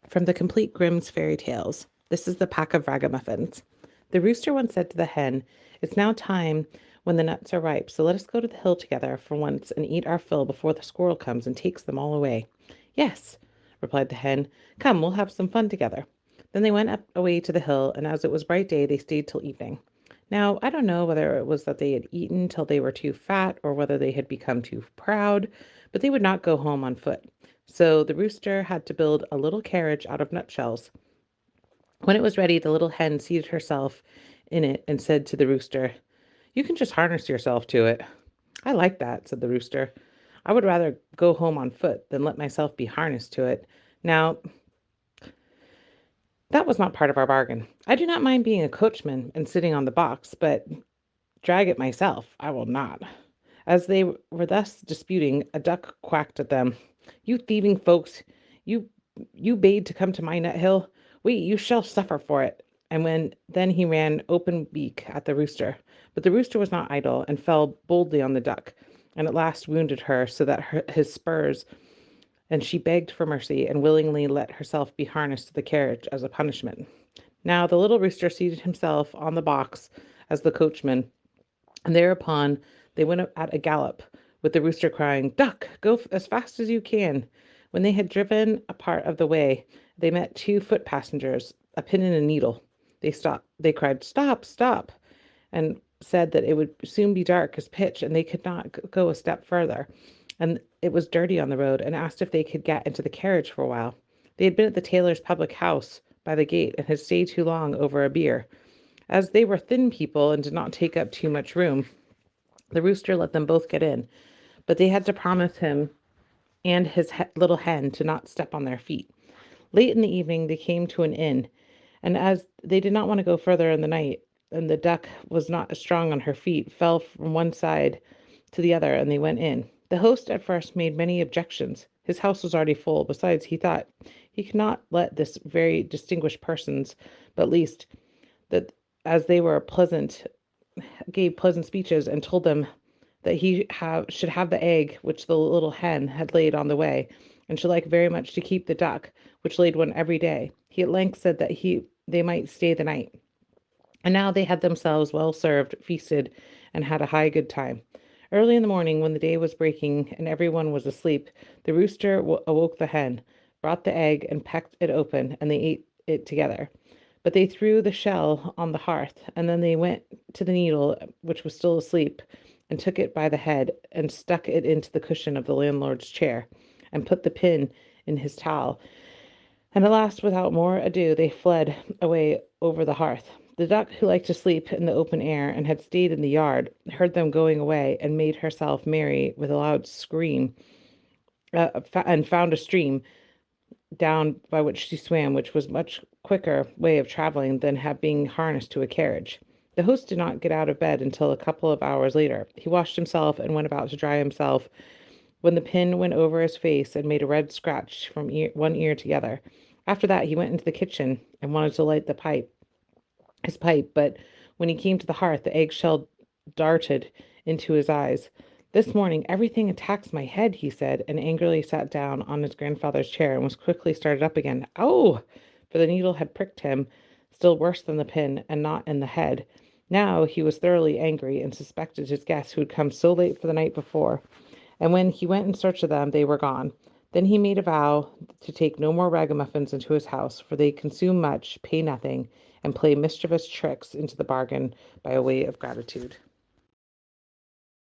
From the complete Grimm's fairy tales, this is the pack of ragamuffins. The rooster once said to the hen, "It's now time when the nuts are ripe, so let us go to the hill together for once and eat our fill before the squirrel comes and takes them all away." "Yes," replied the hen. "Come, we'll have some fun together." Then they went up away to the hill, and as it was bright day, they stayed till evening. Now, I don't know whether it was that they had eaten till they were too fat, or whether they had become too proud, but they would not go home on foot. So the rooster had to build a little carriage out of nutshells. When it was ready, the little hen seated herself in it and said to the rooster, "You can just harness yourself to it." "I like that," said the rooster. "I would rather go home on foot than let myself be harnessed to it. Now, that was not part of our bargain. I do not mind being a coachman and sitting on the box, but drag it myself I will not." As they were thus disputing, a duck quacked at them. "You thieving folks, you you bade to come to my nut hill. Wait, you shall suffer for it." And then he ran open beak at the rooster. But the rooster was not idle, and fell boldly on the duck, and at last wounded her so that his spurs, and she begged for mercy, and willingly let herself be harnessed to the carriage as a punishment. Now the little rooster seated himself on the box as the coachman, and thereupon they went at a gallop, with the rooster crying, "Duck, go as fast as you can." When they had driven a part of the way, they met two foot passengers, a pin and a needle. They stopped. They cried, "Stop, stop," and said that it would soon be dark as pitch, and they could not go a step further, and it was dirty on the road, and asked if they could get into the carriage for a while. They had been at the tailor's public house by the gate, and had stayed too long over a beer. As they were thin people and did not take up too much room, the rooster let them both get in, but they had to promise him and his little hen to not step on their feet. Late in the evening they came to an inn, and as they did not want to go further in the night, and the duck was not strong on her feet, fell from one side to the other, and they went in. The host at first made many objections. His house was already full. Besides, he thought he could not let this very distinguished persons, but least that as they were pleasant, gave pleasant speeches, and told them that should have the egg which the little hen had laid on the way, and should like very much to keep the duck, which laid one every day. He at length said that they might stay the night. And now they had themselves well served, feasted, and had a high good time. Early in the morning, when the day was breaking and every one was asleep, the rooster awoke the hen, brought the egg, and pecked it open, and they ate it together. But they threw the shell on the hearth, and then they went to the needle, which was still asleep, and took it by the head, and stuck it into the cushion of the landlord's chair, and put the pin in his towel. And at last, without more ado, they fled away over the hearth. The duck, who liked to sleep in the open air, and had stayed in the yard, heard them going away, and made herself merry with a loud scream, and found a stream down by which she swam, which was much quicker way of traveling than being harnessed to a carriage. The host did not get out of bed until a couple of hours later. He washed himself and went about to dry himself, when the pin went over his face and made a red scratch from one ear to the other. After that he went into the kitchen and wanted to light his pipe, but when he came to the hearth, the eggshell darted into his eyes. "This morning everything attacks my head," he said, and angrily sat down on his grandfather's chair, and was quickly started up again. "Oh!" For the needle had pricked him still worse than the pin, and not in the head. Now he was thoroughly angry, and suspected his guests, who had come so late for the night before, and when he went in search of them, they were gone. Then he made a vow to take no more ragamuffins into his house, for they consume much, pay nothing, and play mischievous tricks into the bargain by a way of gratitude.